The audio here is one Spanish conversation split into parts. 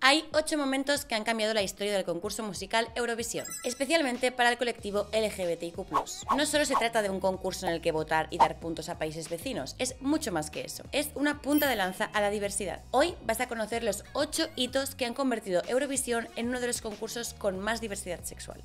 Hay 8 momentos que han cambiado la historia del concurso musical Eurovisión, especialmente para el colectivo LGBTIQ+. No solo se trata de un concurso en el que votar y dar puntos a países vecinos, es mucho más que eso. Es una punta de lanza a la diversidad. Hoy vas a conocer los 8 hitos que han convertido Eurovisión en uno de los concursos con más diversidad sexual.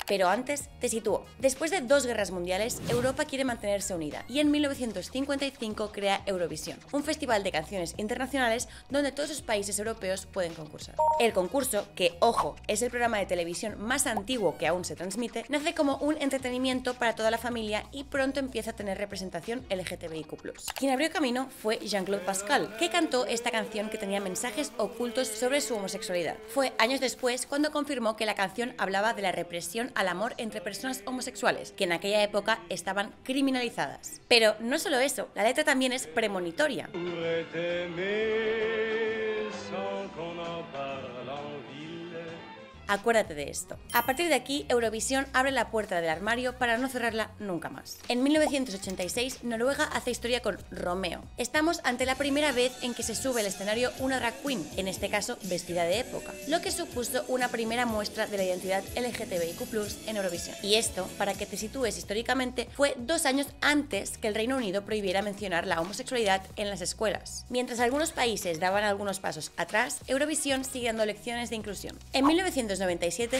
Pero antes te sitúo. Después de 2 guerras mundiales, Europa quiere mantenerse unida y en 1955 crea Eurovisión, un festival de canciones internacionales donde todos los países europeos pueden concursar. El concurso, que, ojo, es el programa de televisión más antiguo que aún se transmite, nace como un entretenimiento para toda la familia y pronto empieza a tener representación LGTBIQ+. Quien abrió camino fue Jean-Claude Pascal, que cantó esta canción que tenía mensajes ocultos sobre su homosexualidad. Fue años después cuando confirmó que la canción hablaba de la represión al amor entre personas homosexuales, que en aquella época estaban criminalizadas. Pero no solo eso, la letra también es premonitoria. Acuérdate de esto. A partir de aquí, Eurovisión abre la puerta del armario para no cerrarla nunca más. En 1986, Noruega hace historia con Romeo. Estamos ante la primera vez en que se sube al escenario una drag queen, en este caso vestida de época, lo que supuso una primera muestra de la identidad LGTBIQ+ en Eurovisión. Y esto, para que te sitúes históricamente, fue 2 años antes que el Reino Unido prohibiera mencionar la homosexualidad en las escuelas. Mientras algunos países daban algunos pasos atrás, Eurovisión sigue dando lecciones de inclusión. En 1997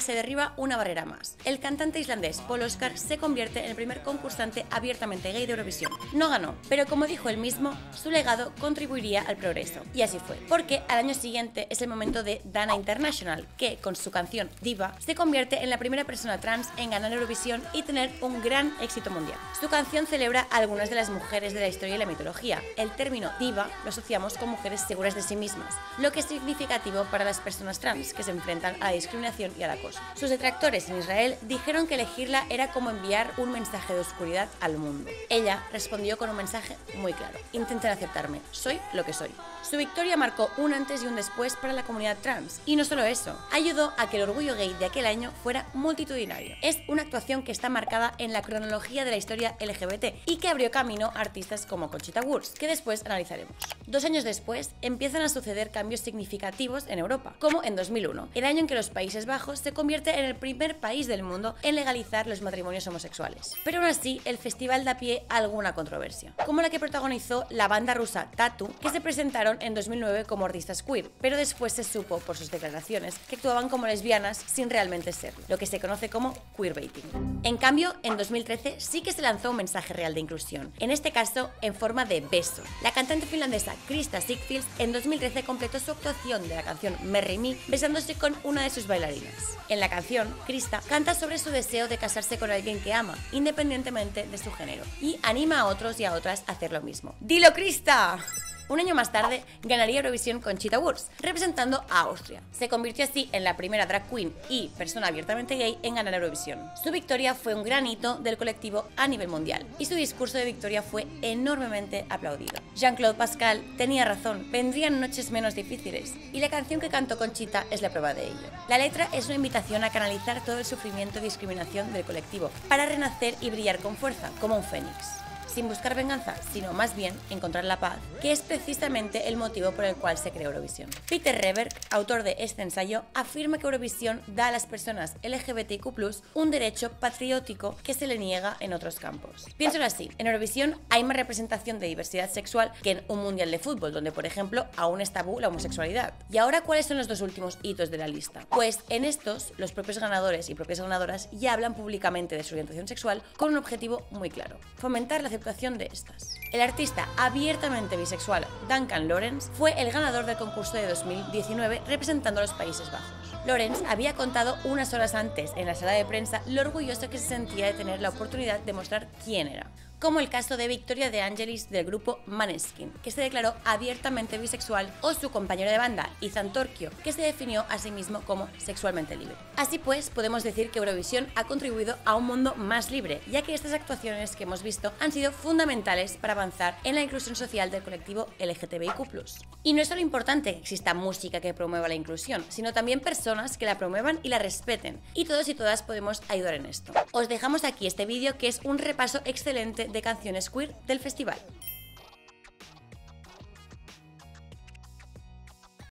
se derriba una barrera más. El cantante islandés Paul Oscar se convierte en el primer concursante abiertamente gay de Eurovisión. No ganó, pero como dijo él mismo, su legado contribuiría al progreso. Y así fue, porque al año siguiente es el momento de Dana International, que con su canción Diva se convierte en la primera persona trans en ganar Eurovisión y tener un gran éxito mundial. Su canción celebra a algunas de las mujeres de la historia y la mitología. El término diva lo asociamos con mujeres seguras de sí mismas, lo que es significativo para las personas trans que se enfrentan a la discriminación y al acoso. Sus detractores en Israel dijeron que elegirla era como enviar un mensaje de oscuridad al mundo. Ella respondió con un mensaje muy claro: intenten aceptarme, soy lo que soy. Su victoria marcó un antes y un después para la comunidad trans. Y no solo eso, ayudó a que el orgullo gay de aquel año fuera multitudinario. Es una actuación que está marcada en la cronología de la historia LGBT y que abrió camino a artistas como Conchita Wurst, que después analizaremos. 2 años después, empiezan a suceder cambios significativos en Europa, como en 2001, el año en que los Países Bajos se convierte en el primer país del mundo en legalizar los matrimonios homosexuales. Pero aún así, el festival da pie a alguna controversia, como la que protagonizó la banda rusa Tatu, que se presentaron en 2009 como artistas queer, pero después se supo por sus declaraciones que actuaban como lesbianas sin realmente serlo, lo que se conoce como queerbaiting. En cambio, en 2013 sí que se lanzó un mensaje real de inclusión, en este caso en forma de beso. La cantante finlandesa Krista Sigfield en 2013 completó su actuación de la canción Marry Me besándose con una de sus bailarinas. En la canción, Krista canta sobre su deseo de casarse con alguien que ama, independientemente de su género, y anima a otros y a otras a hacer lo mismo. ¡Dilo, Krista! Un año más tarde, ganaría Eurovisión Conchita Wurst, representando a Austria. Se convirtió así en la primera drag queen y persona abiertamente gay en ganar Eurovisión. Su victoria fue un gran hito del colectivo a nivel mundial, y su discurso de victoria fue enormemente aplaudido. Jean-Claude Pascal tenía razón, vendrían noches menos difíciles, y la canción que cantó Conchita es la prueba de ello. La letra es una invitación a canalizar todo el sufrimiento y discriminación del colectivo, para renacer y brillar con fuerza, como un fénix. Sin buscar venganza, sino más bien encontrar la paz, que es precisamente el motivo por el cual se creó Eurovisión. Peter Reberg, autor de este ensayo, afirma que Eurovisión da a las personas LGBTIQ+ un derecho patriótico que se le niega en otros campos. Piénsalo así, en Eurovisión hay más representación de diversidad sexual que en un mundial de fútbol, donde por ejemplo aún es tabú la homosexualidad. ¿Y ahora cuáles son los 2 últimos hitos de la lista? Pues en estos, los propios ganadores y propias ganadoras ya hablan públicamente de su orientación sexual con un objetivo muy claro: fomentar la aceptación de estas. El artista abiertamente bisexual Duncan Lawrence fue el ganador del concurso de 2019 representando a los Países Bajos. Lawrence había contado unas horas antes en la sala de prensa lo orgulloso que se sentía de tener la oportunidad de mostrar quién era, como el caso de Victoria De Angelis del grupo Måneskin, que se declaró abiertamente bisexual, o su compañero de banda, Ethan Torquio, que se definió a sí mismo como sexualmente libre. Así pues, podemos decir que Eurovisión ha contribuido a un mundo más libre, ya que estas actuaciones que hemos visto han sido fundamentales para avanzar en la inclusión social del colectivo LGTBIQ+. Y no es solo importante que exista música que promueva la inclusión, sino también personas que la promuevan y la respeten, y todos y todas podemos ayudar en esto. Os dejamos aquí este vídeo, que es un repaso excelente de canciones queer del festival.